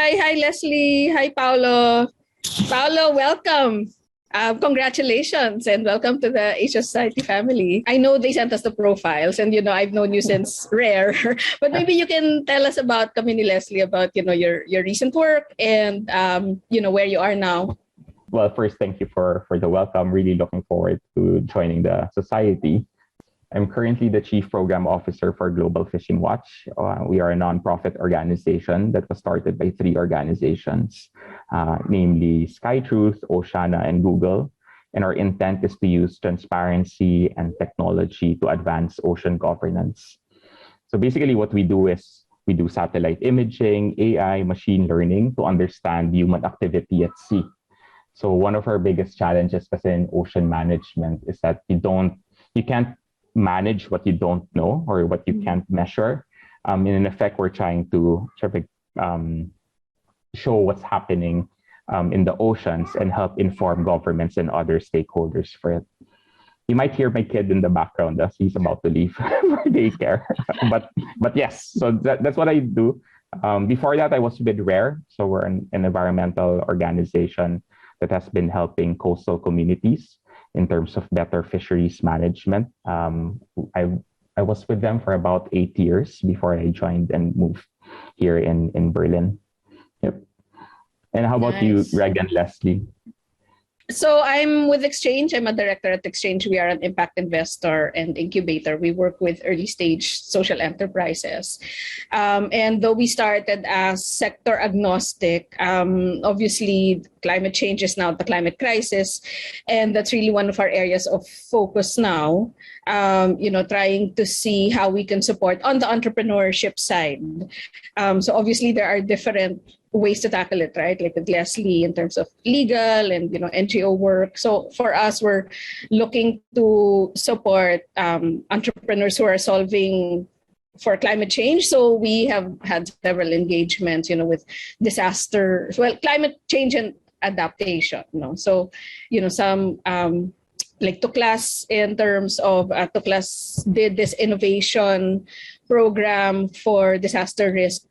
Hi Lesley. Hi Paolo. Paolo, welcome. Congratulations and welcome to the Asia Society family. I know they sent us the profiles and, I've known you since Rare, but maybe you can tell us about kami ni Lesley about, your recent work and, where you are now. Well, first, thank you for the welcome. Really looking forward to joining the society. I'm currently the Chief Program Officer for Global Fishing Watch. We are a nonprofit organization that was started by 3 organizations, namely SkyTruth, Oceana, and Google. And our intent is to use transparency and technology to advance ocean governance. So basically what we do is we do satellite imaging, AI, machine learning to understand human activity at sea. So one of our biggest challenges in ocean management is that you can't manage what you don't know or what you can't measure. In effect, we're trying to show what's happening in the oceans and help inform governments and other stakeholders for it. You might hear my kid in the background as he's about to leave for daycare. but yes, so that's what I do. Before that, I was with Rare. So we're an environmental organization that has been helping coastal communities in terms of better fisheries management. I was with them for about 8 years before I joined and moved here in Berlin. Yep. And how about you, Greg and Lesley? So I'm with Xchange. I'm a director at Xchange. We are an impact investor and incubator. We work with early stage social enterprises. And though we started as sector agnostic, obviously climate change is now the climate crisis. And that's really one of our areas of focus now, trying to see how we can support on the entrepreneurship side. So obviously there are different ways to tackle it, right? Like with Lesley in terms of legal and NGO work. So for us, we're looking to support entrepreneurs who are solving for climate change. So we have had several engagements, with disasters, climate change and adaptation. So some like Tuklas in terms of Tuklas did this innovation program for disaster risk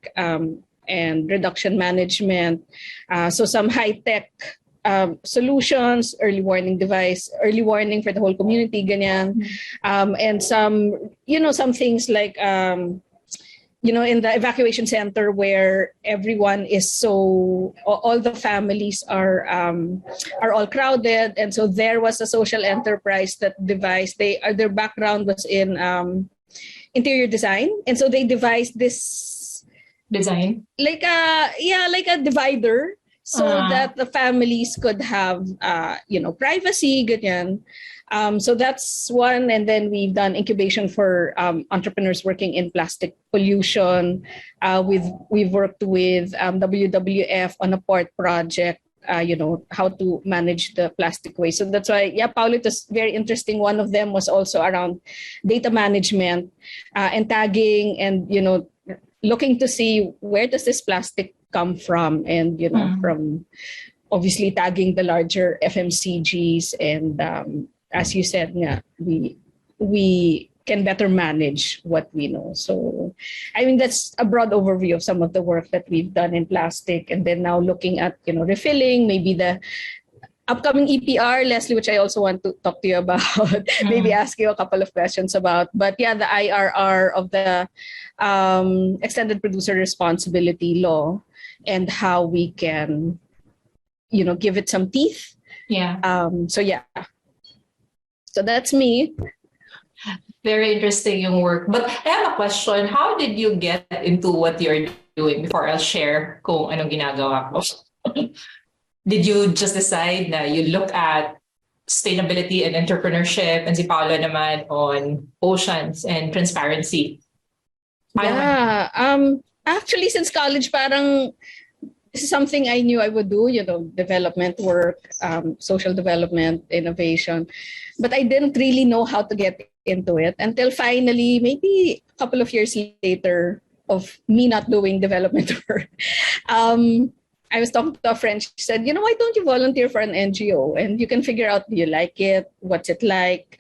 and reduction management. So some high-tech solutions, early warning device, early warning for the whole community, ganyan. And some things like, in the evacuation center where everyone is all the families are all crowded. And so there was a social enterprise that devised, their background was in interior design. And so they devised this design like a divider so that the families could have privacy, ganyan. So that's one. And then we've done incubation for entrepreneurs working in plastic pollution. We've worked with WWF on a port project, how to manage the plastic waste. So that's why, Paolo, it was very interesting. One of them was also around data management and tagging and, looking to see where does this plastic come from and, from obviously tagging the larger FMCGs. And as you said, we can better manage what we know. So, I mean, that's a broad overview of some of the work that we've done in plastic. And then now looking at, refilling, maybe the upcoming EPR, Lesley, which I also want to talk to you about, maybe ask you a couple of questions about. But the IRR of the extended producer responsibility law and how we can, give it some teeth. So that's me. Very interesting yung work. But I have a question. How did you get into what you're doing before I'll share kung anong ginagawa ko? Did you just decide na you look at sustainability and entrepreneurship and si Paolo naman on oceans and transparency? Actually, since college, parang this is something I knew I would do, development work, social development, innovation. But I didn't really know how to get into it until finally, maybe a couple of years later of me not doing development work. I was talking to a friend. She said, why don't you volunteer for an NGO? And you can figure out, do you like it? What's it like?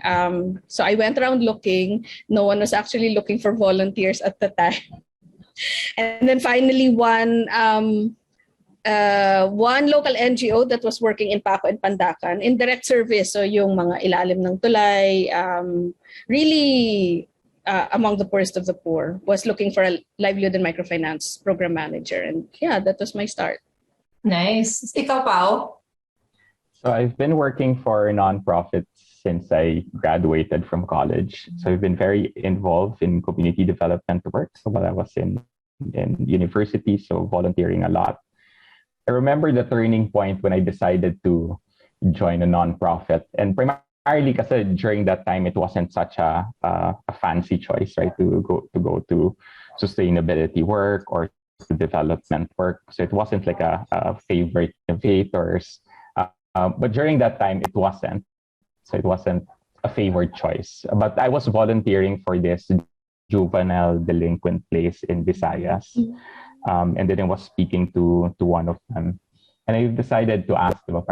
So I went around looking. No one was actually looking for volunteers at the time. And then finally one one local NGO that was working in Paco and Pandacan in direct service. So yung mga ilalim ng tulay, really among the poorest of the poor, was looking for a livelihood and microfinance program manager. And yeah, that was my start. Nice. Ikaw, Pao? So I've been working for nonprofits since I graduated from college. So I've been very involved in community development work. So while I was in university, so volunteering a lot. I remember the turning point when I decided to join a nonprofit. And primarily kasi during that time, it wasn't such a fancy choice, right? To go to sustainability work or to development work. So it wasn't like a favorite innovators. But during that time, it wasn't. So it wasn't a favored choice. But I was volunteering for this juvenile delinquent place in Visayas. And then I was speaking to one of them. And I decided to ask them, of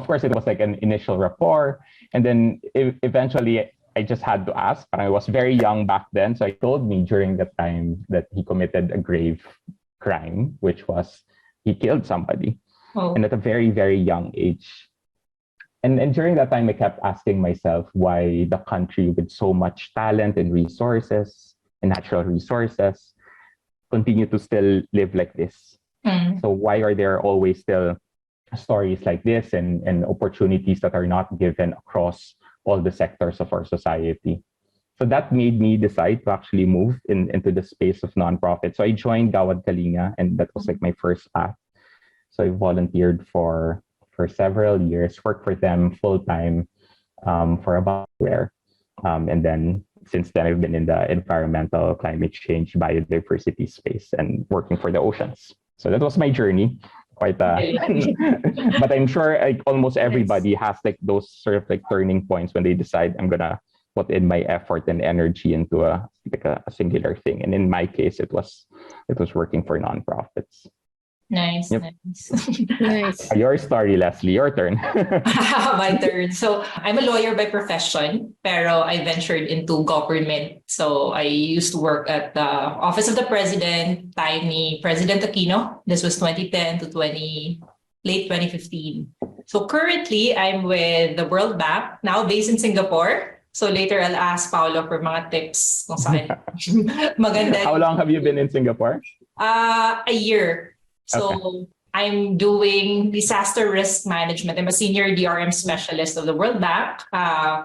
course, it was like an initial rapport. And then eventually, I just had to ask. I was very young back then. So he told me during that time that he committed a grave crime, which was he killed somebody. Oh. And at a very, very young age. And during that time, I kept asking myself why the country with so much talent and resources and natural resources continue to still live like this. So why are there always still stories like this and opportunities that are not given across all the sectors of our society? So that made me decide to actually move into the space of nonprofit. So I joined Gawad Kalinga, and that was like my first act. So I volunteered for several years, worked for them full-time for about a year. And then since then, I've been in the environmental, climate change, biodiversity space and working for the oceans. So that was my journey. But I'm sure like almost everybody has like those sort of like turning points when they decide I'm gonna put in my effort and energy into a singular thing. And in my case, it was working for nonprofits. Nice, Yep. nice. Nice. Your story, Lesley, your turn. My turn. So I'm a lawyer by profession, pero I ventured into government. So I used to work at the Office of the President, time ni President Aquino. This was 2010 to late 2015. So currently, I'm with the World Bank, now based in Singapore. So later, I'll ask Paolo for mga tips kung saan maganda. How long have you been in Singapore? A year. So Okay. I'm doing disaster risk management. I'm a senior DRM specialist of the World Bank,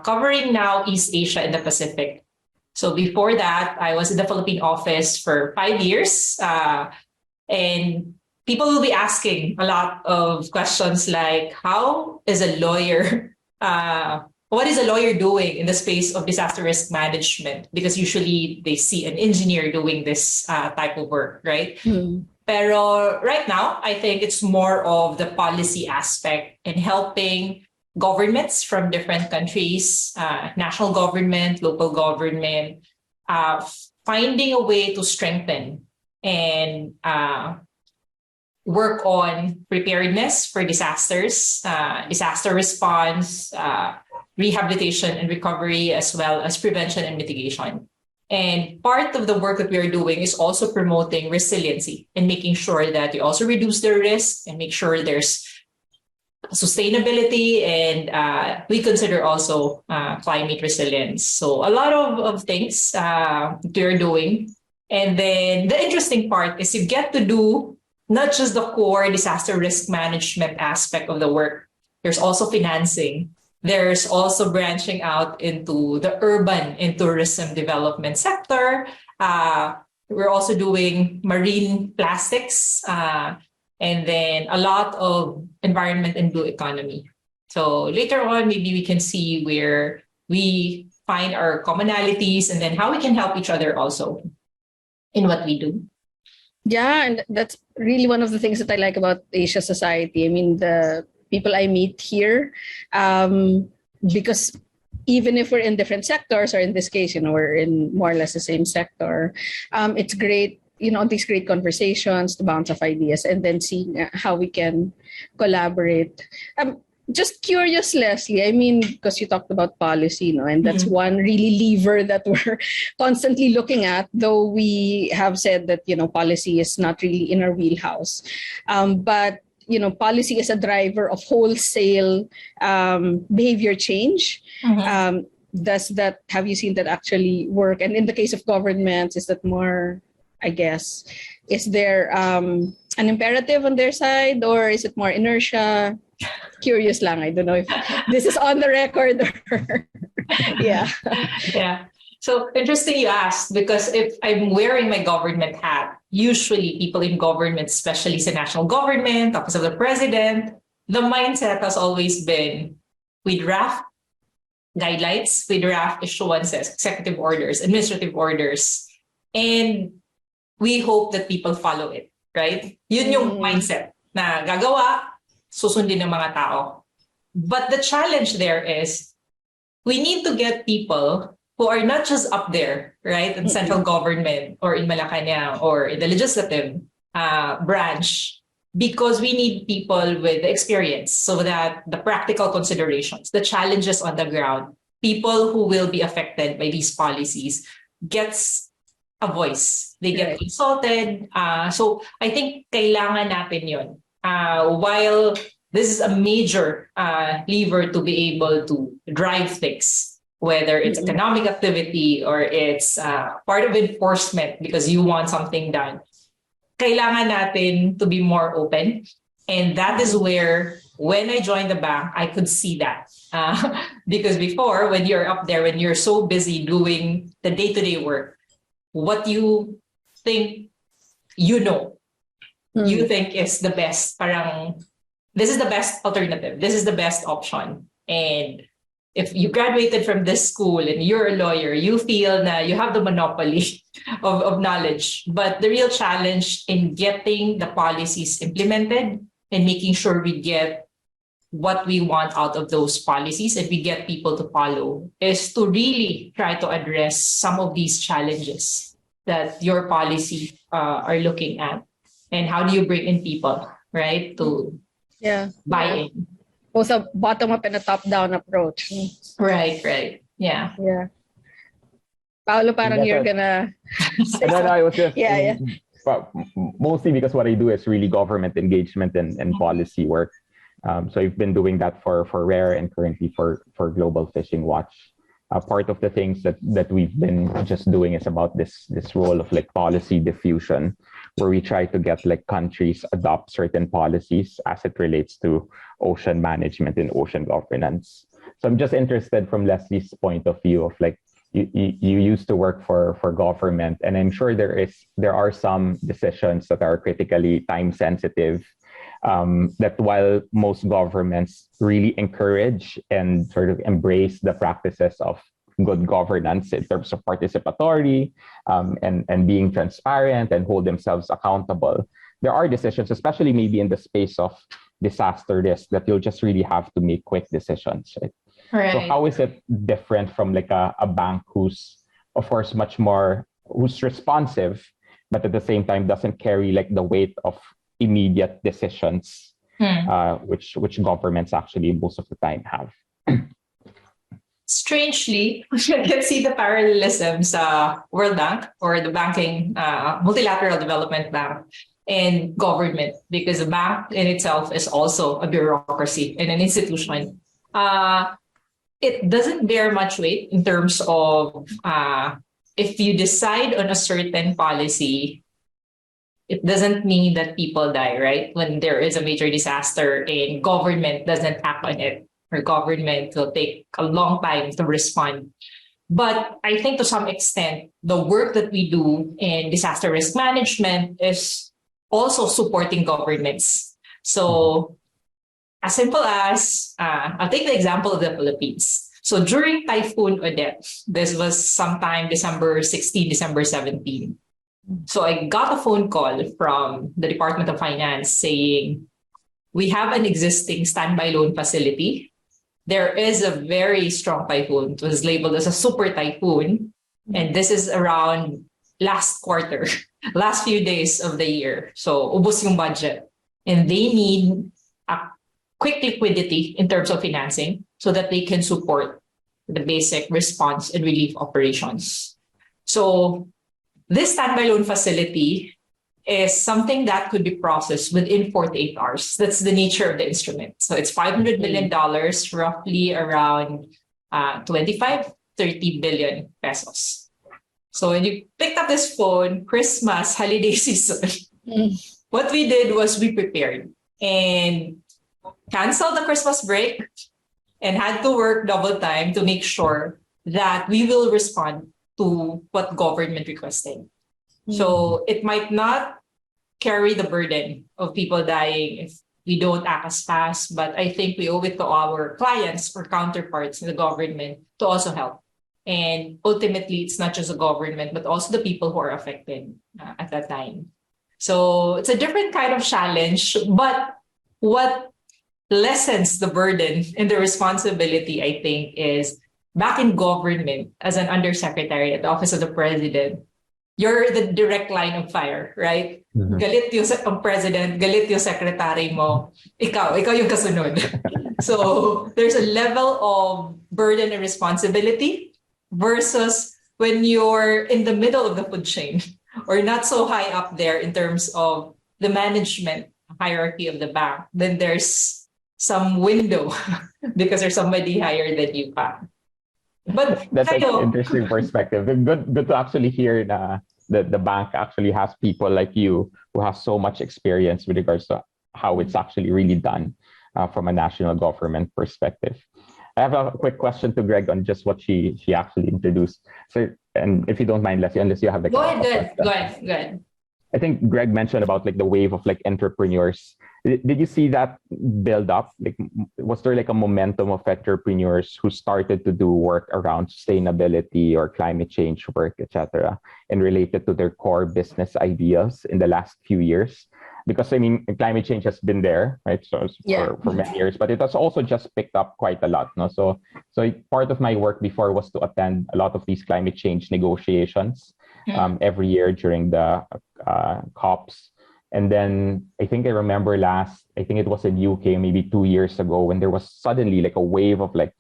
covering now East Asia and the Pacific. So before that, I was in the Philippine office for 5 years. And people will be asking a lot of questions like, how is a lawyer, what is a lawyer doing in the space of disaster risk management? Because usually they see an engineer doing this type of work, right? Pero right now, I think it's more of the policy aspect in helping governments from different countries, national government, local government, finding a way to strengthen and work on preparedness for disasters, disaster response, rehabilitation and recovery, as well as prevention and mitigation. And part of the work that we are doing is also promoting resiliency and making sure that we also reduce the risk and make sure there's sustainability, and we consider also climate resilience. So a lot of things we're doing. And then the interesting part is you get to do not just the core disaster risk management aspect of the work. There's also financing. There's also branching out into the urban and tourism development sector. We're also doing marine plastics, and then a lot of environment and blue economy. So later on, maybe we can see where we find our commonalities and then how we can help each other also in what we do. Yeah, and that's really one of the things that I like about Asia society. I mean, the people I meet here, because even if we're in different sectors, or in this case, we're in more or less the same sector, it's great, these great conversations, to bounce off ideas, and then seeing how we can collaborate. Just curious, Lesley. I mean, because you talked about policy, no, and that's one really lever that we're constantly looking at. Though we have said that policy is not really in our wheelhouse, but policy is a driver of wholesale behavior change. Does that, have you seen that actually work? And in the case of governments, is that more, I guess, is there an imperative on their side, or is it more inertia? Curious lang. I don't know if this is on the record or yeah. Yeah. So interesting you asked, because if I'm wearing my government hat, usually people in government, especially the national government, office of the president, the mindset has always been, we draft guidelines, we draft issuances, executive orders, administrative orders, and we hope that people follow it, right? Yun yung mindset na gagawa, susundin ng mga tao. But the challenge there is we need to get people who are not just up there, right, in central government or in Malacanang or in the legislative branch, because we need people with experience so that the practical considerations, the challenges on the ground, people who will be affected by these policies gets a voice. They get consulted. So I think kailangan natin yun. While this is a major lever to be able to drive things, whether it's economic activity or it's part of enforcement because you want something done, kailangan natin to be more open. And that is where, when I joined the bank, I could see that. Because before, when you're up there, when you're so busy doing the day-to-day work, what you think you think is the best, parang, this is the best alternative, this is the best option. And if you graduated from this school and you're a lawyer, you feel that you have the monopoly of knowledge. But the real challenge in getting the policies implemented and making sure we get what we want out of those policies and we get people to follow is to really try to address some of these challenges that your policy are looking at. And how do you bring in people, right, to buy in? Both a bottom-up and a top-down approach. Right. Yeah. Paolo, parang you're gonna say no, I was just but mostly because what I do is really government engagement and policy work. So I've been doing that for RARE and currently for Global Fishing Watch. Part of the things that we've been just doing is about this role of like policy diffusion, where we try to get like countries adopt certain policies as it relates to ocean management and ocean governance. So I'm just interested from Lesley's point of view of like, you used to work for government, and I'm sure there are some decisions that are critically time sensitive, that while most governments really encourage and sort of embrace the practices of good governance in terms of participatory and being transparent and hold themselves accountable, there are decisions, especially maybe in the space of disaster risk, that you'll just really have to make quick decisions, right? So how is it different from like a bank who's, of course, much more, who's responsive, but at the same time doesn't carry like the weight of immediate decisions, which governments actually most of the time have? Strangely, you can see the parallelisms, World Bank or the banking, multilateral development bank, and government, because the bank in itself is also a bureaucracy and an institution. It doesn't bear much weight in terms of if you decide on a certain policy, it doesn't mean that people die, right? When there is a major disaster and government doesn't act on it, or government will take a long time to respond. But I think to some extent, the work that we do in disaster risk management is also supporting governments. So as simple as, I'll take the example of the Philippines. So during Typhoon Odette, this was sometime December 16, December 17. So I got a phone call from the Department of Finance saying, we have an existing standby loan facility. There is a very strong typhoon. It was labeled as a super typhoon. And this is around last quarter, last few days of the year. So ubos yung budget. And they need quick liquidity in terms of financing so that they can support the basic response and relief operations. So this standby loan facility is something that could be processed within 48 hours. That's the nature of the instrument. So it's $500 million, roughly around 25, 30 billion pesos. So when you picked up this phone, Christmas, holiday season, what we did was we prepared and canceled the Christmas break and had to work double time to make sure that we will respond to what government requested. So it might not carry the burden of people dying if we don't act as fast, but I think we owe it to our clients or counterparts in the government to also help. And ultimately, it's not just the government, but also the people who are affected at that time. So it's a different kind of challenge, but what lessens the burden and the responsibility, I think, is back in government as an undersecretary at the Office of the President, you're the direct line of fire, right? Galit yung president, galit yung secretary mo, ikaw yung kasunod. So there's a level of burden and responsibility versus when you're in the middle of the food chain or not so high up there in terms of the management hierarchy of the bank, then there's some window because there's somebody higher than you. But that's an interesting perspective. Good to actually hear that the bank actually has people like you who have so much experience with regards to how it's actually really done from a national government perspective. I have a quick question to Greg on just what she actually introduced. So, and if you don't mind, Lesley, unless you have the go ahead. I think Greg mentioned about like the wave of like entrepreneurs. Did you see that build up? Like, was there like a momentum of entrepreneurs who started to do work around sustainability or climate change work, etc., and related to their core business ideas in the last few years? Because I mean, climate change has been there, right? So for many years, but it has also just picked up quite a lot. No, so part of my work before was to attend a lot of these climate change negotiations every year during the COPs. And then I think I remember I think it was in UK maybe 2 years ago when there was suddenly like a wave of like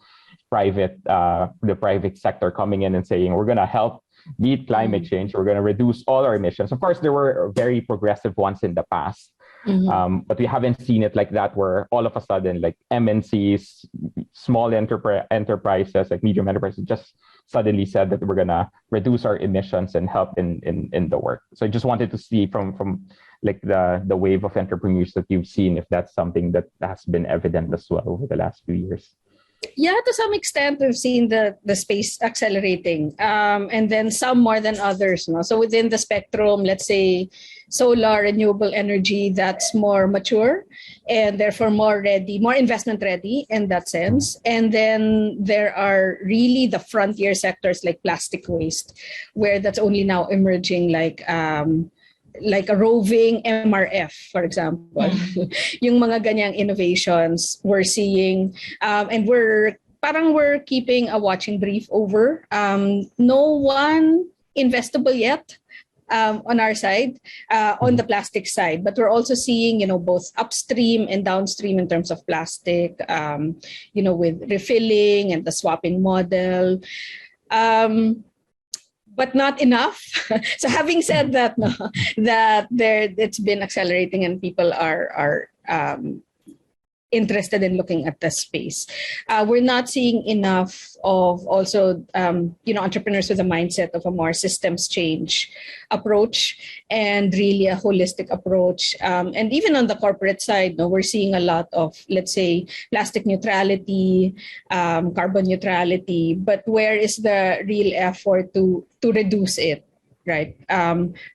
the private sector coming in and saying, we're going to help beat climate change. We're going to reduce all our emissions. Of course, there were very progressive ones in the past, but we haven't seen it like that where all of a sudden like MNCs, small enterprises, like medium enterprises just suddenly said that we're going to reduce our emissions and help in the work. So I just wanted to see from like the wave of entrepreneurs that you've seen, if that's something that has been evident as well over the last few years. Yeah, to some extent, we've seen the space accelerating, and then some more than others. No? So within the spectrum, let's say solar, renewable energy, that's more mature and therefore more ready, more investment ready in that sense. And then there are really the frontier sectors like plastic waste, where that's only now emerging, like a roving MRF, for example. Yung mga ganyang innovations we're seeing, and we're keeping a watching brief over. No one investable yet on our side, on the plastic side, but we're also seeing, both upstream and downstream in terms of plastic, with refilling and the swapping model. But not enough. So having said that, it's been accelerating and people are interested in looking at the space. We're not seeing enough of also, entrepreneurs with a mindset of a more systems change approach and really a holistic approach. And even on the corporate side, we're seeing a lot of, let's say, plastic neutrality, carbon neutrality, but where is the real effort to reduce it? Right,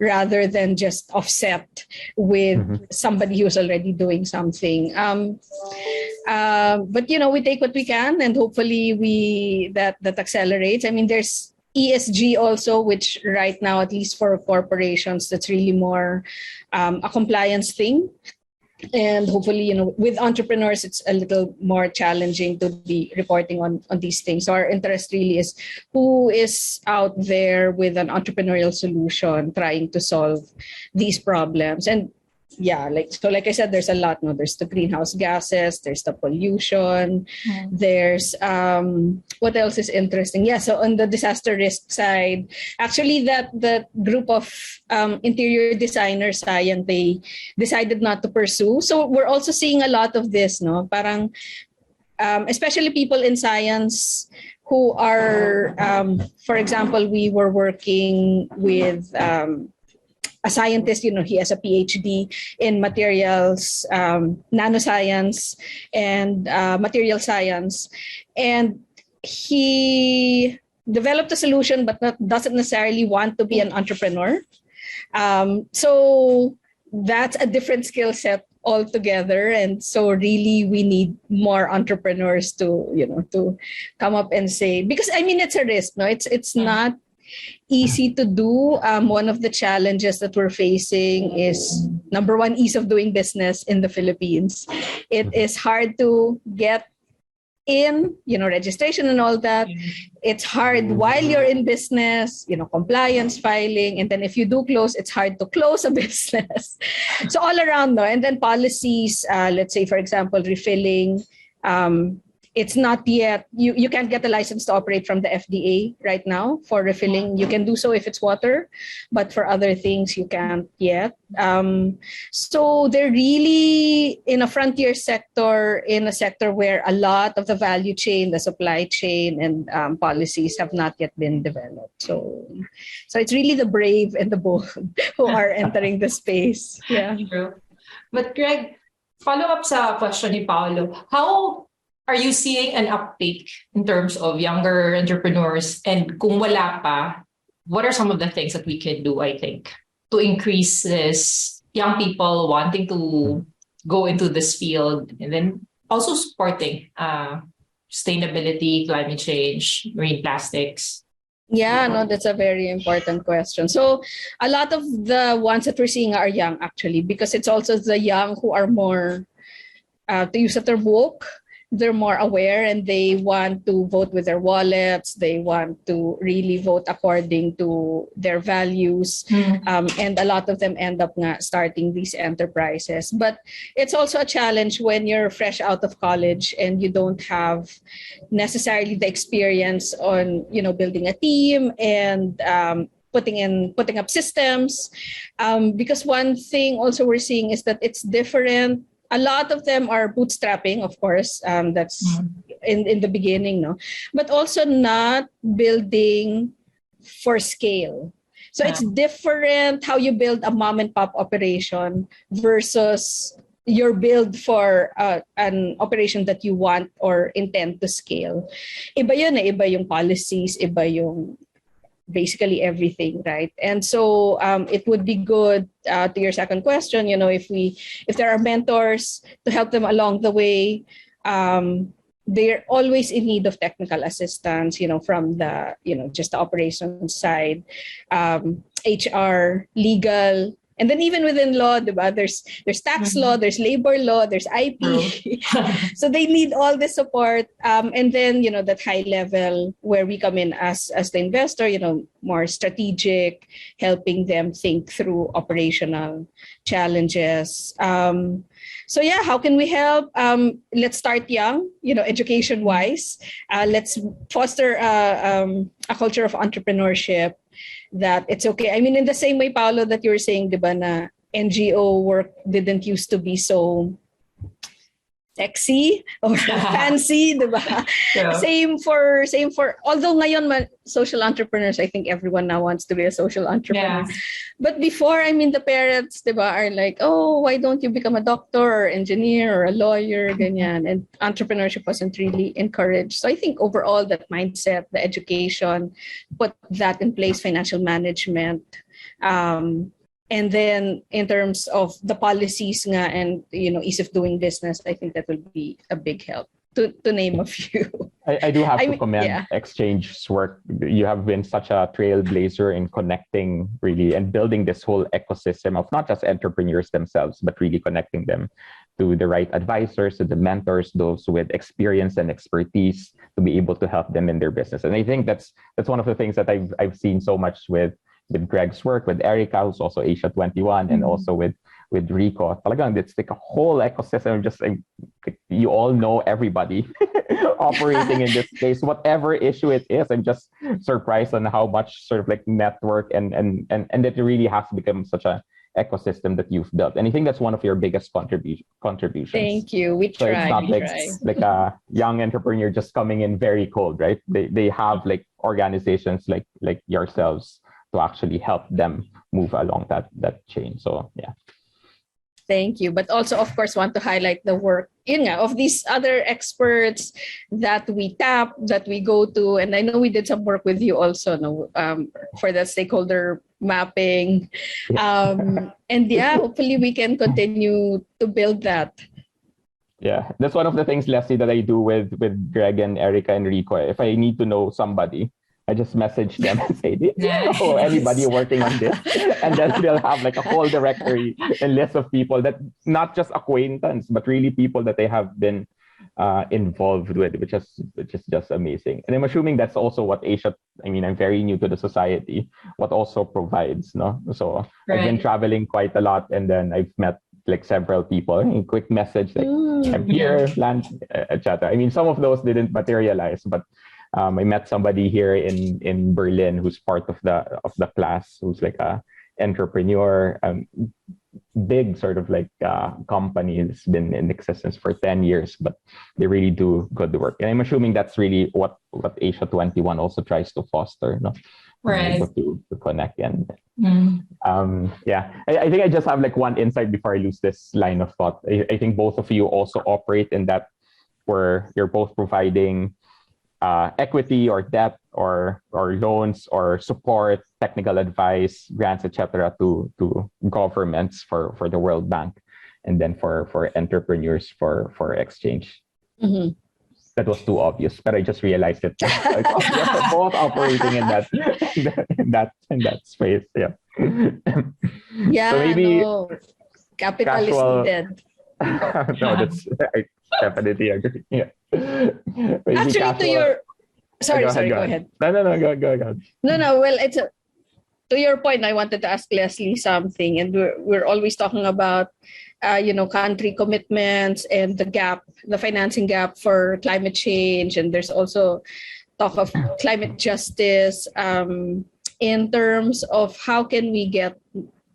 rather than just offset with somebody who's already doing something. But we take what we can, and hopefully that accelerates. I mean, there's ESG also, which right now, at least for corporations, that's really more a compliance thing. And hopefully, with entrepreneurs, it's a little more challenging to be reporting on these things. So our interest really is who is out there with an entrepreneurial solution trying to solve these problems. And like I said, there's a lot. No, there's the greenhouse gases, there's the pollution, there's what else is interesting? Yeah, so on the disaster risk side, actually that group of interior designers, sayang they decided not to pursue. So we're also seeing a lot of this, no, parang especially people in science who are, for example, we were working with a scientist, he has a PhD in materials, nanoscience and material science. And he developed a solution, but doesn't necessarily want to be an entrepreneur. So that's a different skill set altogether. And so really we need more entrepreneurs to come up and say, because I mean, it's a risk, no? It's not easy to do. One of the challenges that we're facing is, number one, ease of doing business in the Philippines. It is hard to get in, registration and all that. It's hard while you're in business, compliance, filing. And then if you do close, it's hard to close a business. So all around, no? And then policies, let's say, for example, refilling, it's not yet, you can't get a license to operate from the FDA right now for refilling. You can do so if it's water, but for other things you can't yet. So they're really in a frontier sector, in a sector where a lot of the value chain, the supply chain, and policies have not yet been developed. So it's really the brave and the bold who are entering the space. Yeah. True. But Greg, follow up sa question ni Paolo, how are you seeing an uptake in terms of younger entrepreneurs? And kung wala pa, what are some of the things that we can do, I think, to increase this young people wanting to go into this field, and then also supporting sustainability, climate change, marine plastics? Yeah, no, that's a very important question. So a lot of the ones that we're seeing are young, actually, because it's also the young who are more, to use the term, woke. They're more aware and they want to vote with their wallets. They want to really vote according to their values. And a lot of them end up starting these enterprises. But it's also a challenge when you're fresh out of college and you don't have necessarily the experience on, building a team and putting up systems. Because one thing also we're seeing is that it's different. A lot of them are bootstrapping, of course. That's in the beginning, no, but also not building for scale. So it's different how you build a mom and pop operation versus your build for an operation that you want or intend to scale. Iba yun, iba yung policies, iba yung basically everything, right? And so it would be good, to your second question, if there are mentors to help them along the way, they're always in need of technical assistance, from the, just the operations side, HR, legal, and then even within law, diba? There's tax law, there's labor law, there's IP. So they need all the support. And then, that high level where we come in as the investor, more strategic, helping them think through operational challenges. So yeah, how can we help? Let's start young, education-wise. Let's foster a culture of entrepreneurship, that it's okay. I mean, in the same way, Paolo, that you were saying, diba, na NGO work didn't used to be so sexy or fancy, diba? Yeah. Same for, although ngayon, social entrepreneurs, I think everyone now wants to be a social entrepreneur. Yeah. But before, I mean, the parents, diba, are like, oh, why don't you become a doctor or engineer or a lawyer, ganyan. And entrepreneurship wasn't really encouraged. So I think overall that mindset, the education, put that in place, financial management, and then in terms of the policies nga and, ease of doing business, I think that will be a big help, to name a few. I do have to commend Xchange's work. You have been such a trailblazer in connecting really and building this whole ecosystem of not just entrepreneurs themselves, but really connecting them to the right advisors, to the mentors, those with experience and expertise to be able to help them in their business. And I think that's one of the things that I've seen so much with Greg's work, with Erica, who's also A21, and also with with Rico, talagang it's like a whole ecosystem. Just like you all know everybody operating in this space, whatever issue it is. I'm just surprised on how much sort of like network and it really has become such a ecosystem that you've built. And I think that's one of your biggest contributions. Thank you. We So try. it's not We like try. like a young entrepreneur just coming in very cold, right? They have like organizations like yourselves to actually help them move along that chain. So yeah. Thank you. But also, of course, want to highlight the work of these other experts that we tap, that we go to. And I know we did some work with you also, no, for the stakeholder mapping. And yeah, hopefully we can continue to build that. Yeah, that's one of the things, Lesley, that I do with Greg and Erica and Rico. If I need to know somebody, I just message them and say, "Do you know anybody working on this?" And then they'll have like a whole directory and list of people that not just acquaintance, but really people that they have been involved with, which is just amazing. And I'm assuming that's also what Asia. I mean, I'm very new to the society. What also provides, no? So I've been traveling quite a lot, and then I've met like several people. A quick message like, "I'm here," land, etc. I mean, some of those didn't materialize, but. I met somebody here in Berlin who's part of the class, who's like a entrepreneur, big sort of like company that's been in existence for 10 years, but they really do good work. And I'm assuming that's really what Asia21 also tries to foster, no? Right. Able to connect and yeah. I think I just have like one insight before I lose this line of thought. I think both of you also operate in that where you're both providing equity or debt or loans or support, technical advice, grants, etc. to governments for the World Bank, and then for entrepreneurs for Xchange. Mm-hmm. That was too obvious, but I just realized it. We're both operating in that space. Yeah. Yeah. So maybe capital casual, is needed. no, that's I definitely agree. Yeah. Maybe Actually, casual, to your sorry, go ahead. No, go ahead. No. Well, to your point. I wanted to ask Lesley something, and we're always talking about, country commitments and the financing gap for climate change, and there's also talk of climate justice in terms of how can we get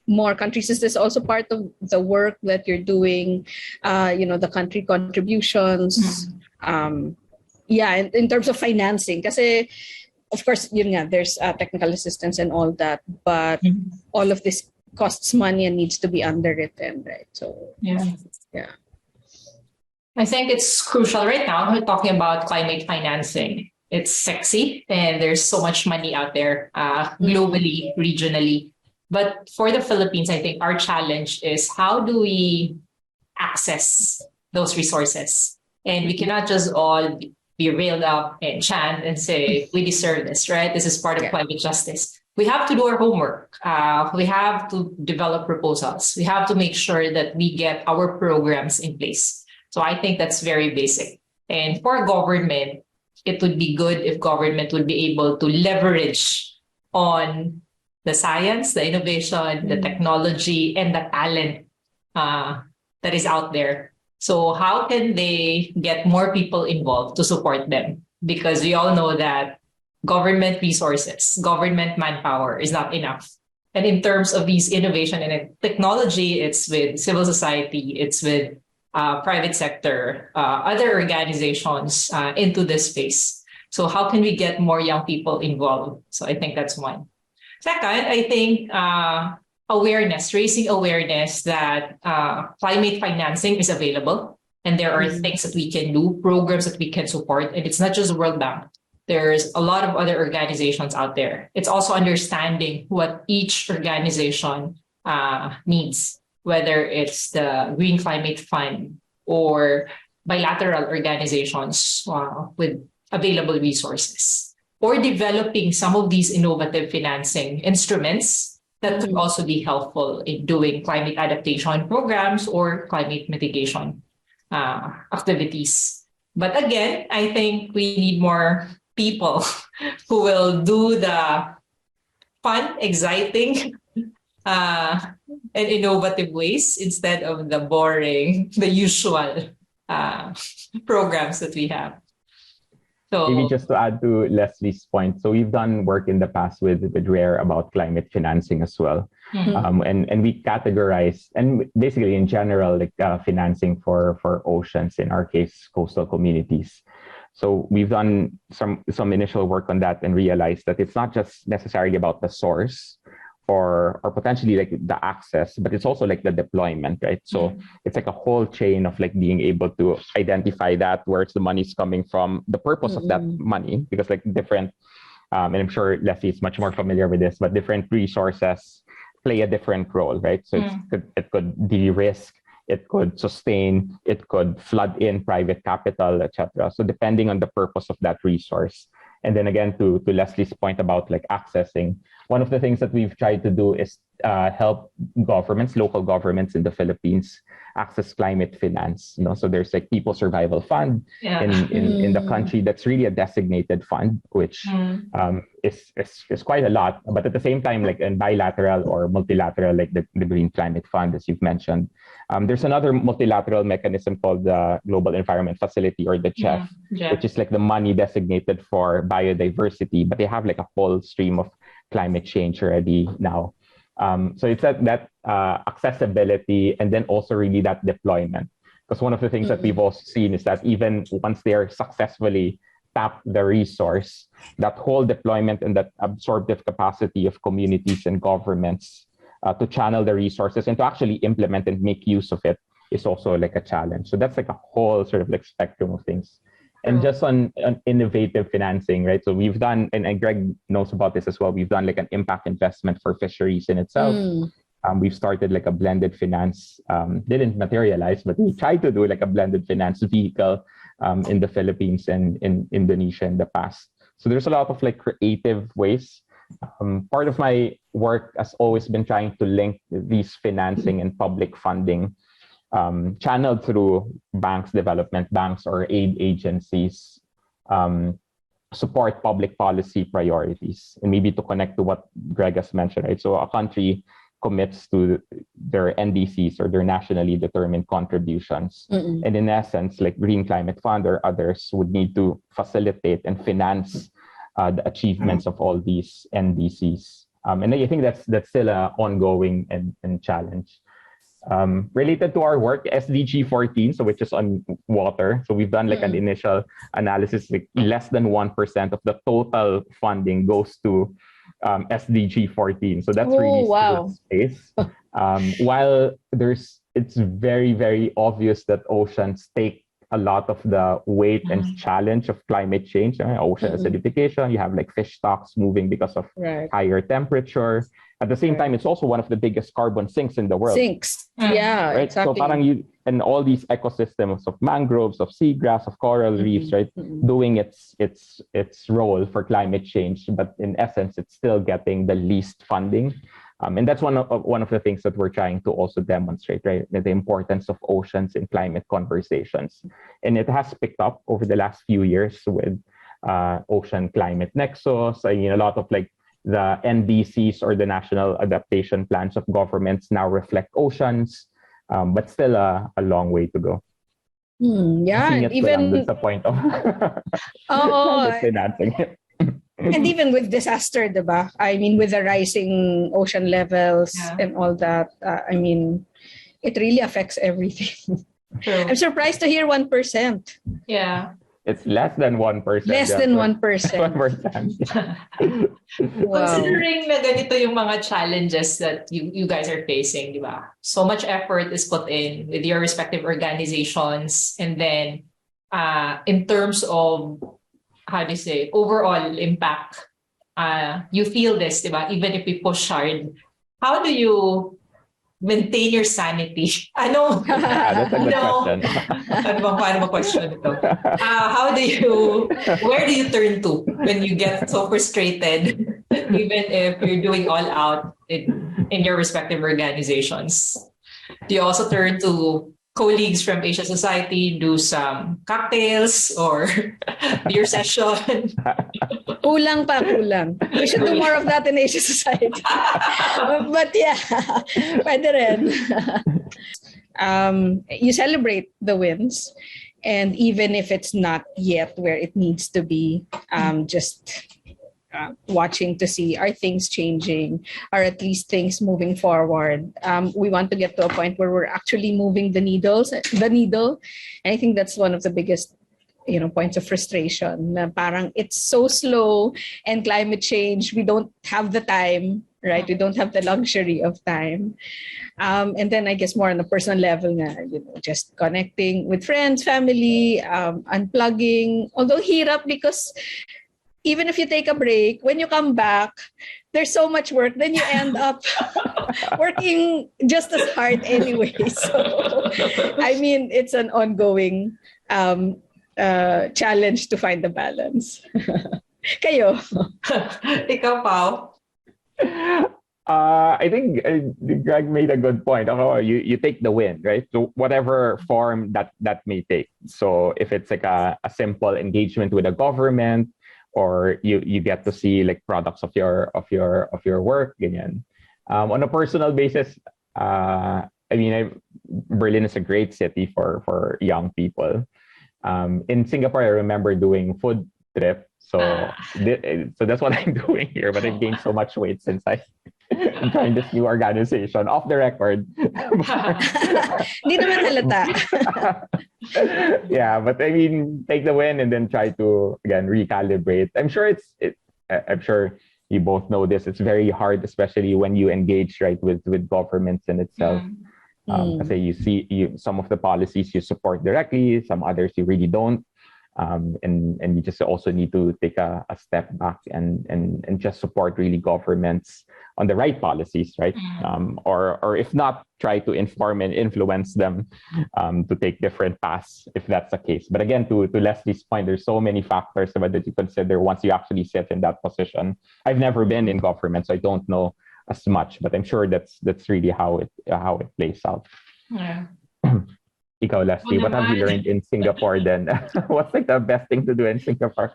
more countries. Is this also part of the work that you're doing? The country contributions. In terms of financing, kasi of course, there's technical assistance and all that, but all of this costs money and needs to be underwritten, right? So yeah. I think it's crucial right now. We're talking about climate financing. It's sexy and there's so much money out there, globally, regionally. But for the Philippines, I think our challenge is how do we access those resources? And we cannot just all be railed up and chant and say, we deserve this, right? This is part of climate justice. We have to do our homework. We have to develop proposals. We have to make sure that we get our programs in place. So I think that's very basic. And for government, it would be good if government would be able to leverage on the science, the innovation, the technology, and the talent that is out there. So how can they get more people involved to support them? Because we all know that government resources, government manpower is not enough. And in terms of these innovation and technology, it's with civil society, it's with private sector, other organizations into this space. So how can we get more young people involved? So I think that's one. Second, I think raising awareness that climate financing is available and there are things that we can do, programs that we can support. And it's not just World Bank. There's a lot of other organizations out there. It's also understanding what each organization needs, whether it's the Green Climate Fund or bilateral organizations with available resources, or developing some of these innovative financing instruments that could also be helpful in doing climate adaptation programs or climate mitigation activities. But again, I think we need more people who will do the fun, exciting uh, and innovative ways instead of the boring, the usual uh, programs that we have. Maybe So, just to add to Leslie's point, so we've done work in the past with Rare about climate financing as well. And we categorize, and basically in general, like financing for oceans, in our case, coastal communities. So we've done some initial work on that and realized that it's not just necessarily about the source or potentially like the access, but it's also like the deployment, right? So it's like a whole chain of like being able to identify that, where it's the money's coming from, the purpose of that money, because like different, and I'm sure Lesley is much more familiar with this, but different resources play a different role, right? So it could de-risk, it could sustain, it could flood in private capital, etc. So depending on the purpose of that resource. And then again, to Leslie's point about like accessing, one of the things that we've tried to do is help governments, local governments in the Philippines, access climate finance. So there's like People Survival Fund in the country that's really a designated fund, which is quite a lot. But at the same time, like in bilateral or multilateral, like the Green Climate Fund, as you've mentioned, there's another multilateral mechanism called the Global Environment Facility, or the CHEF, which is like the money designated for biodiversity, but they have like a whole stream of climate change already now. So it's that accessibility, and then also really that deployment. Because one of the things that we've also seen is that even once they are successfully tap the resource, that whole deployment and that absorptive capacity of communities and governments to channel the resources and to actually implement and make use of it is also like a challenge. So that's like a whole sort of like spectrum of things. And just on innovative financing, right? So we've done, and Greg knows about this as well, we've done like an impact investment for fisheries in itself. We've started like a blended finance, didn't materialize, but we tried to do like a blended finance vehicle in the Philippines and in Indonesia in the past. So there's a lot of like creative ways. Part of my work has always been trying to link these financing and public funding channeled through banks, development banks, or aid agencies, support public policy priorities. And maybe to connect to what Greg has mentioned, right? So a country commits to their NDCs, or their nationally determined contributions. And in essence, like Green Climate Fund or others would need to facilitate and finance the achievements of all these NDCs. And I think that's still an ongoing and challenge. Related to our work, SDG 14, so which is on water. So we've done like an initial analysis, like less than 1% of the total funding goes to SDG 14. So that's really still space. While it's very, very obvious that oceans take a lot of the weight and challenge of climate change. Ocean acidification, you have like fish stocks moving because of higher temperature. At the same time, it's also one of the biggest carbon sinks in the world. Yeah, right? exactly. So parang and all these ecosystems of mangroves, of seagrass, of coral reefs, right, doing its role for climate change, but in essence, it's still getting the least funding. And that's one of the things that we're trying to also demonstrate, right? The importance of oceans in climate conversations. And it has picked up over the last few years with Ocean Climate Nexus. I mean, a lot of like the NDCs, or the national adaptation plans of governments, now reflect oceans, but still a long way to go. Yeah, and even the point of financing. And even with disaster, diba? I mean, with the rising ocean levels and all that, I mean, it really affects everything. True. I'm surprised to hear 1%. Yeah. It's less than 1%. Less than 1%. 1%. Considering na ganito yung mga challenges that you guys are facing, di ba? So much effort is put in with your respective organizations, and then in terms of, how do you say, overall impact, you feel this, di ba? Even if we push hard, how do you maintain your sanity? Ano? That's a good question. Paano question ito? Where do you turn to when you get so frustrated, even if you're doing all out in your respective organizations? Do you also turn to colleagues from Asia Society do some cocktails or beer session. Kulang. We should do more of that in Asia Society. But yeah, pwede rin. You celebrate the wins, and even if it's not yet where it needs to be, just watching to see, are things changing, are at least things moving forward. We want to get to a point where we're actually moving the needle. And I think that's one of the biggest points of frustration. Na parang it's so slow, and climate change, we don't have the time, right? We don't have the luxury of time. And then I guess more on a personal level, just connecting with friends, family, unplugging. Although hirap, because even if you take a break, when you come back, there's so much work. Then you end up working just as hard anyway. So, I mean, it's an ongoing challenge to find the balance. Kayo? Ikaw, Pao? I think Greg made a good point. You take the win, right? So whatever form that may take. So if it's like a simple engagement with the government, or you get to see like products of your work, ganyan. On a personal basis, Berlin is a great city for young people. In Singapore, I remember doing food trip. So that's what I'm doing here. But I've gained so much weight since I joined this new organization. Off the record. Hindi naman halata. Yeah, but I mean, take the win and then try to again recalibrate. I'm sure I'm sure you both know this. It's very hard, especially when you engage with governments in itself. Kasi you see some of the policies you support directly, some others you really don't. And you just also need to take a step back and just support really governments on the right policies, right? Or if not, try to inform and influence them to take different paths if that's the case. But again, to Lesley's point, there's so many factors that you consider once you actually sit in that position. I've never been in government, so I don't know as much, but I'm sure that's really how it plays out. Yeah. Ikaw, Lesley, what have you learned in Singapore then? What's like the best thing to do in Singapore?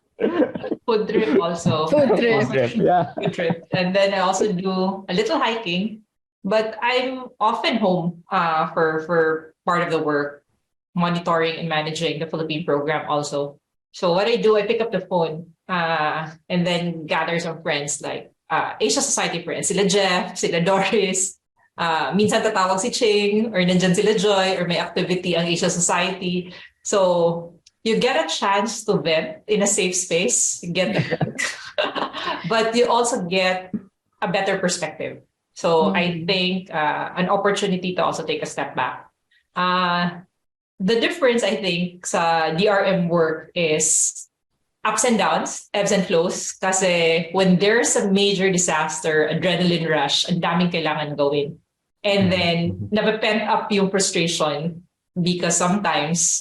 Food trip also. Food trip. Yeah. Food trip. And then I also do a little hiking, but I'm often home for part of the work, monitoring and managing the Philippine program also. So what I do, I pick up the phone and then gather some friends like Asia Society friends, sila Jeff, sila Doris, minsan tatawag si Ching, or nandyan sila Joy, or may activity ang Asia Society. So you get a chance to vent in a safe space, get the drink, but you also get a better perspective. So I think an opportunity to also take a step back. The difference, I think, sa DRM work is ups and downs, ebbs and flows. Kasi when there's a major disaster, adrenaline rush, ang daming kailangan gawin. And then, napepent up yung frustration because sometimes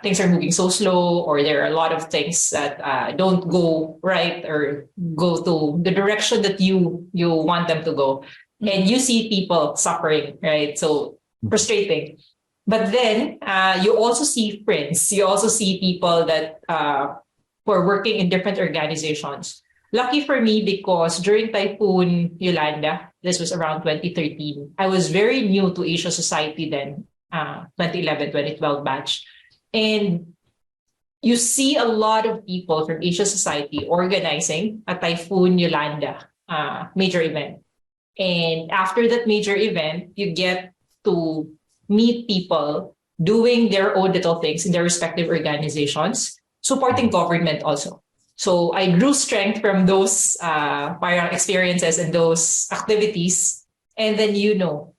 things are moving so slow, or there are a lot of things that don't go right or go to the direction that you want them to go. And you see people suffering, right? So, frustrating. But then, you also see friends. You also see people that who are working in different organizations. Lucky for me, because during Typhoon Yolanda, this was around 2013, I was very new to Asia Society then, 2011, 2012 batch. And you see a lot of people from Asia Society organizing a Typhoon Yolanda major event. And after that major event, you get to meet people doing their own little things in their respective organizations, supporting government also. So I drew strength from those experiences and those activities. And then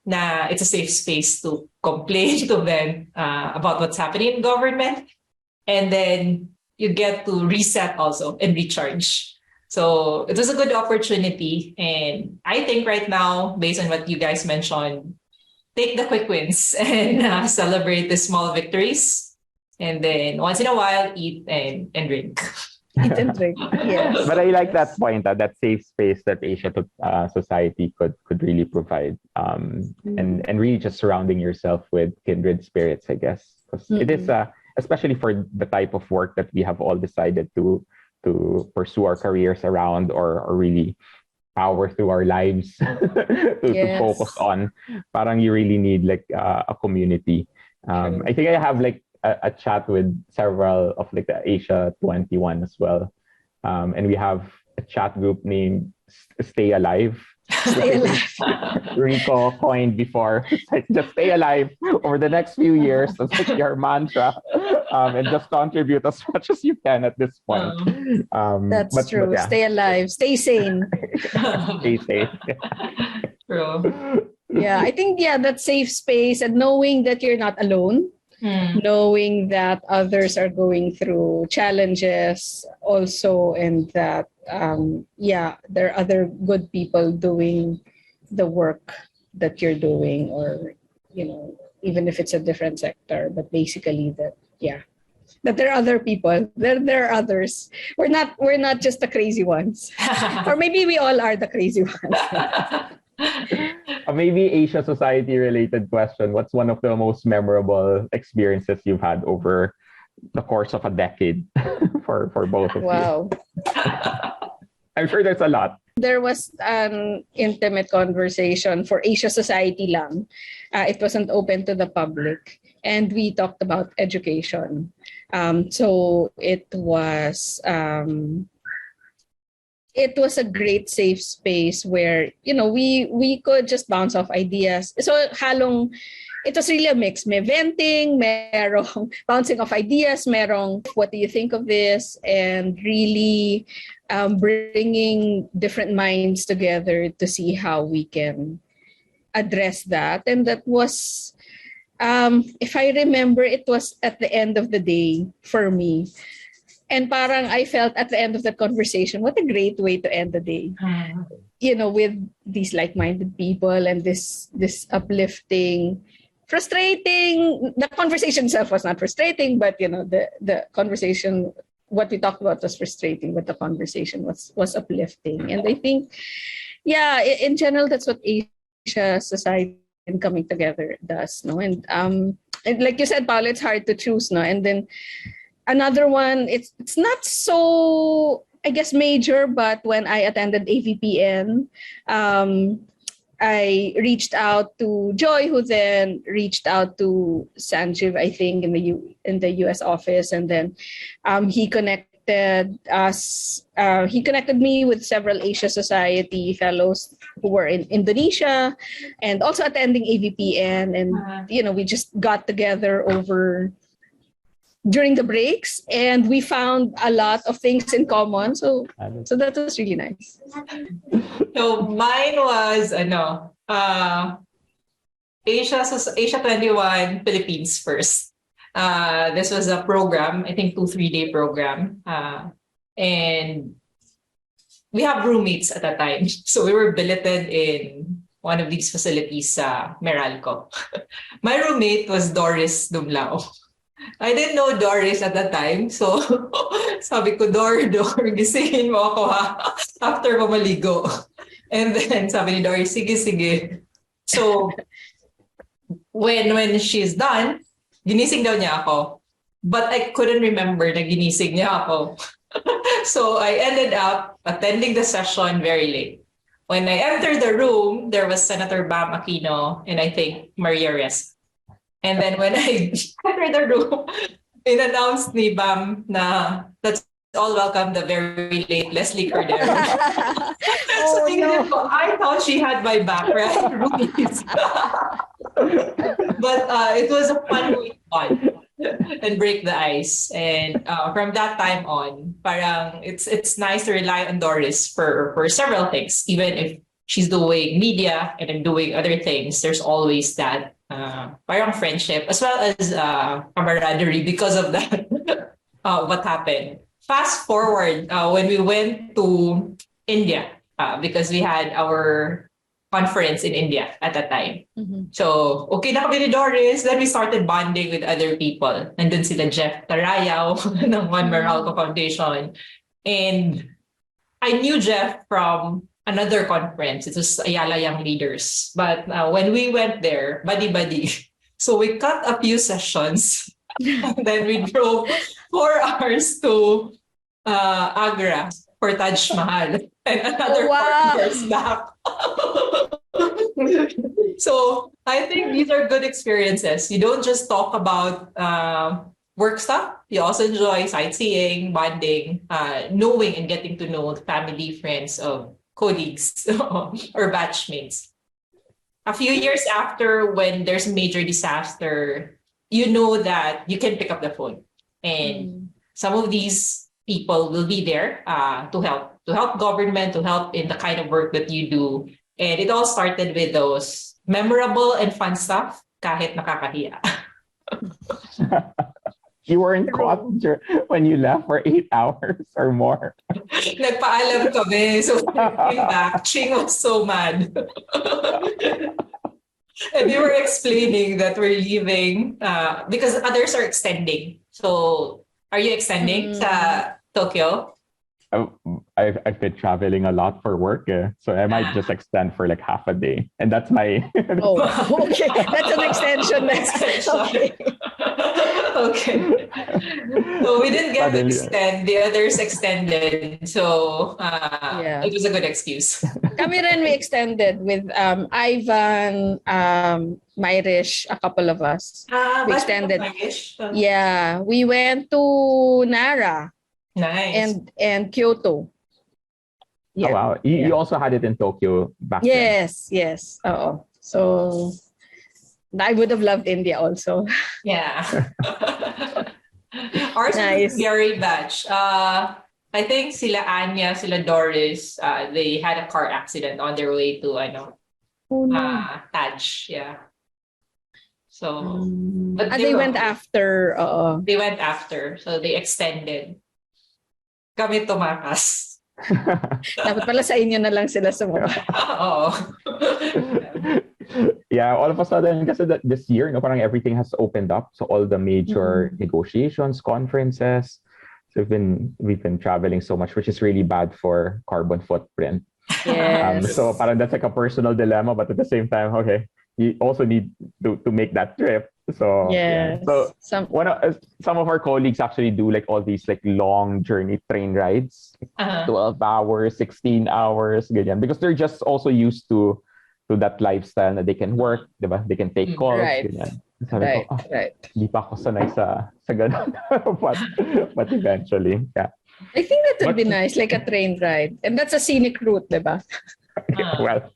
na it's a safe space to complain to them about what's happening in government. And then you get to reset also and recharge. So it was a good opportunity. And I think right now, based on what you guys mentioned, take the quick wins and celebrate the small victories. And then once in a while, eat and drink. Eat and drink. Yes. But I like that point, that safe space that Asia society could really provide, and really just surrounding yourself with kindred spirits, I guess, because it is especially for the type of work that we have all decided to pursue our careers around, or really power through our lives to focus on. Parang you really need like a community. I think I have like a chat with several of like the Asia21 as well. And we have a chat group named Stay Alive. Stay alive. Rico coined before. It's like, just stay alive over the next few years. That's like your mantra. And just contribute as much as you can at this point. That's true. But, yeah. Stay alive. Stay sane. Stay safe. True. Yeah, I think, that safe space and knowing that you're not alone. Knowing that others are going through challenges also, and that there are other good people doing the work that you're doing, or even if it's a different sector, but basically that there are other people, there are others. We're not just the crazy ones. Or maybe we all are the crazy ones. Maybe Asia society related question. What's one of the most memorable experiences you've had over the course of a decade for both of you? Wow. I'm sure there's a lot. There was an intimate conversation for Asia society lang. It wasn't open to the public. And we talked about education. So it was a great safe space where, we could just bounce off ideas. So it was really a mix. May venting, merong bouncing off ideas, merong what do you think of this? And really bringing different minds together to see how we can address that. And that was, if I remember, it was at the end of the day for me. And parang I felt at the end of that conversation, what a great way to end the day. With these like-minded people and this uplifting, frustrating. The conversation itself was not frustrating, but the conversation, what we talked about was frustrating, but the conversation was uplifting. And I think, in general, that's what Asia society and coming together does, no? And like you said, Paolo, it's hard to choose, no? And then another one, it's not so, I guess, major, but when I attended AVPN, I reached out to Joy, who then reached out to Sanjeev, I think, in the US office, and then he connected us. He connected me with several Asia Society fellows who were in Indonesia and also attending AVPN, and we just got together during the breaks, and we found a lot of things in common. So that was really nice. So mine was Asia21 Philippines first. This was a program, I think 2-3 day program, and we have roommates at that time. So we were billeted in one of these facilities sa Meralco. My roommate was Doris Dumlao. I didn't know Doris at that time. So, sabi ko, Dor, gisingin mo ako ha, after mo maligo. And then, sabi ni Doris, sige. So, when she's done, ginising daw niya ako. But I couldn't remember na ginising niya ako. So, I ended up attending the session very late. When I entered the room, there was Senator Bam Aquino and I think Maria Ressa. And then when I entered the room, in-announced ni Bam na let's all welcome the very late Lesley Cordero. So I thought she had my back, right? But it was a fun week and break the ice. And from that time on, parang it's nice to rely on Doris for several things. Even if she's doing media and I'm doing other things, there's always that parang friendship as well as camaraderie because of that. What happened? Fast forward when we went to India because we had our conference in India at that time. Mm-hmm. So, okay na kami ni Doris. Then we started bonding with other people. Nandun sila Jeff Tarayaw ng One Meralco Foundation. And I knew Jeff from another conference. It was Ayala Young Leaders. But when we went there, buddy. So we cut a few sessions. And then we drove 4 hours to Agra for Taj Mahal. And another 4 hours back. So I think these are good experiences. You don't just talk about work stuff. You also enjoy sightseeing, bonding, knowing and getting to know family, friends, of colleagues or batchmates. A few years after, when there's a major disaster, you know that you can pick up the phone, and some of these people will be there to help government, to help in the kind of work that you do. And it all started with those memorable and fun stuff, kahit nakakahiya. You weren't caught when you left for 8 hours or more. Nagpaalam kami. So when we came back, Ching was so mad. And we were explaining that we're leaving because others are extending. So are you extending sa Tokyo? I've been traveling a lot for work, so I might just extend for like half a day, and that's my. Okay, that's an extension. Okay. Okay. So we didn't get to extend. The others extended, so it was a good excuse. Kami rin, we extended with Ivan, Myrish, a couple of us. We extended. Yeah, we went to Nara. Nice. And Kyoto. Yeah. Oh, wow. You also had it in Tokyo back then. Yes. Oh, so I would have loved India also. Yeah. Ours was a very batch. I think sila Anya, sila Doris, they had a car accident on their way to Taj. Yeah. So, but they went after. They went after, so they extended. Kami tumakas. Dapat pala sa inyo na lang sila sumama. Oo. Yeah, all of a sudden, kasi this year, parang everything has opened up. So all the major negotiations, conferences. So we've been traveling so much, which is really bad for carbon footprint. Yes. So parang that's like a personal dilemma, but at the same time, okay, you also need to make that trip. So yes. So some of our colleagues actually do like all these like long journey train rides, 12 hours, 16 hours, ganyan, because they're just also used to that lifestyle that they can work, diba? They can take calls, ganyan. Sabi ko, hindi pa ako sanay sa ganun. but eventually, yeah. I think that would be nice, like a train ride. And that's a scenic route, diba? Well,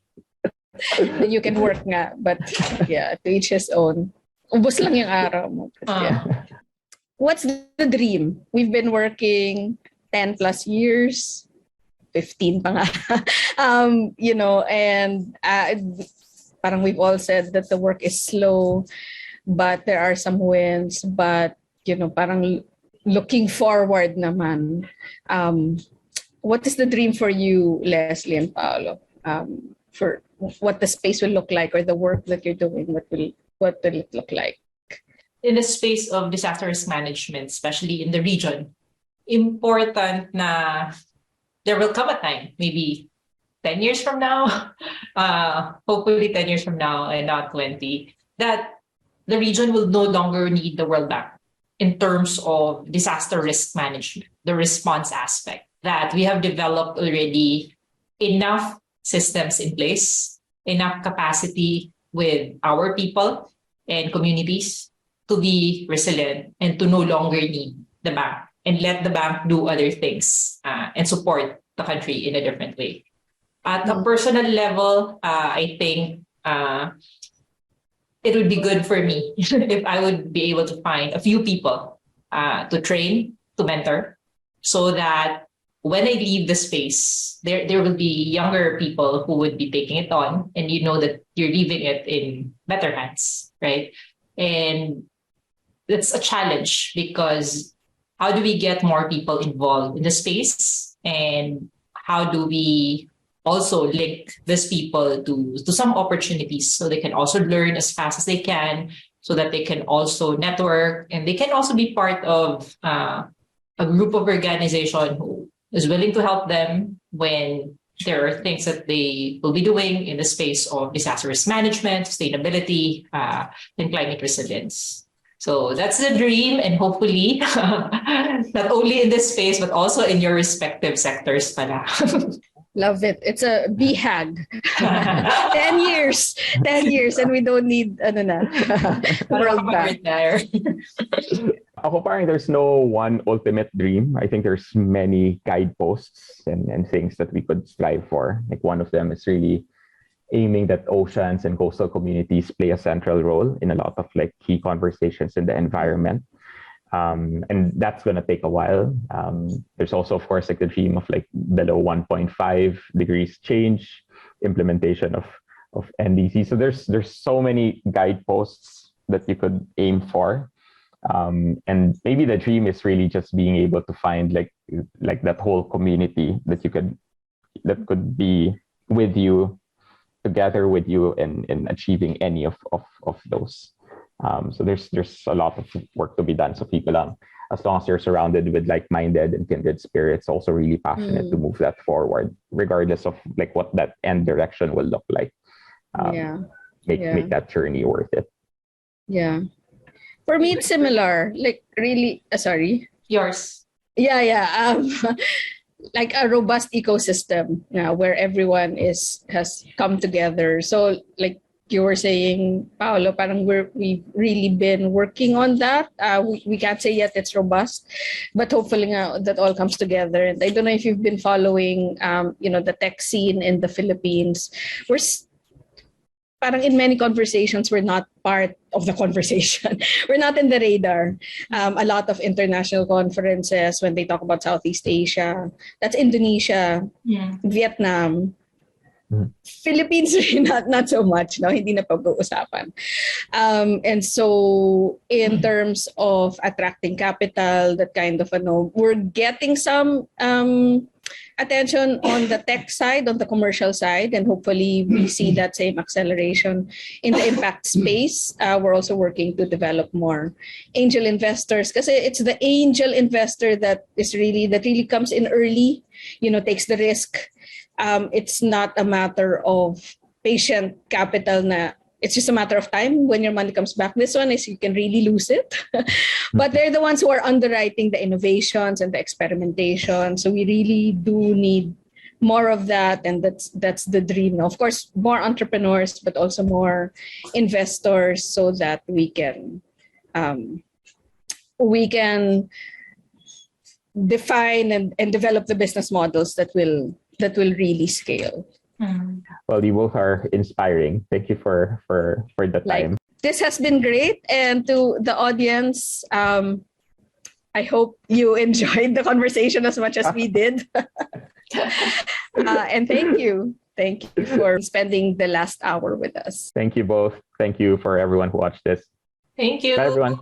you can work nga, but yeah, to each his own. Ubus lang yung araw mo. Yeah. What's the dream? We've been working 10 plus years, 15 pa nga. And parang we've all said that the work is slow, but there are some wins. But, parang looking forward naman. What is the dream for you, Lesley and Paolo? For what the space will look like, or the work that you're doing, what will it look like? In the space of disaster risk management, especially in the region, important na there will come a time, maybe 10 years from now, hopefully 10 years from now and not 20, that the region will no longer need the World Bank in terms of disaster risk management, the response aspect, that we have developed already enough systems in place, enough capacity with our people and communities to be resilient and to no longer need the bank and let the bank do other things and support the country in a different way. At a personal level, I think it would be good for me if I would be able to find a few people to train, to mentor, so that when I leave the space, there will be younger people who would be taking it on, and you know that you're leaving it in better hands, right? And it's a challenge because how do we get more people involved in the space, and how do we also link these people to some opportunities so they can also learn as fast as they can, so that they can also network and they can also be part of a group of organization who who's willing to help them when there are things that they will be doing in the space of disaster risk management, sustainability, and climate resilience. So that's the dream, and hopefully, not only in this space, but also in your respective sectors pala. Love it. It's a BHAG. 10 years. 10 years and we don't need World Bank. Ako parang there's no one ultimate dream. I think there's many guideposts and things that we could strive for. Like one of them is really aiming that oceans and coastal communities play a central role in a lot of like key conversations in the environment. And that's going to take a while. There's also, of course, like the dream of like below 1.5 degrees change, implementation of NDC. So there's so many guideposts that you could aim for. And maybe the dream is really just being able to find like that whole community that could be with you, together with you in achieving any of those. So there's a lot of work to be done. So people, as long as you're surrounded with like-minded and kindred spirits, also really passionate to move that forward, regardless of like what that end direction will look like. Make that journey worth it. Yeah. For me, it's similar. Like really, sorry. Yours. Yeah. Like a robust ecosystem where everyone has come together. So like you were saying, Paolo, parang we've really been working on that. We can't say yet it's robust, but hopefully that all comes together. And I don't know if you've been following, the tech scene in the Philippines. We're parang in many conversations, we're not part of the conversation. We're not in the radar. A lot of international conferences, when they talk about Southeast Asia, that's Indonesia, Vietnam. Philippines, not so much, no? Hindi na pag-uusapan. And so in terms of attracting capital, that kind of, we're getting some attention on the tech side, on the commercial side, and hopefully we see that same acceleration in the impact space. We're also working to develop more angel investors, because it's the angel investor that really comes in early, takes the risk. It's not a matter of patient capital it's just a matter of time when your money comes back. This one is you can really lose it. But they're the ones who are underwriting the innovations and the experimentation. So we really do need more of that. And that's the dream. Of course, more entrepreneurs, but also more investors so that we can define and develop the business models that will really scale. Well, you both are inspiring. Thank you for the time. This has been great. And to the audience, I hope you enjoyed the conversation as much as we did. And thank you. Thank you for spending the last hour with us. Thank you both. Thank you for everyone who watched this. Thank you. Bye, everyone.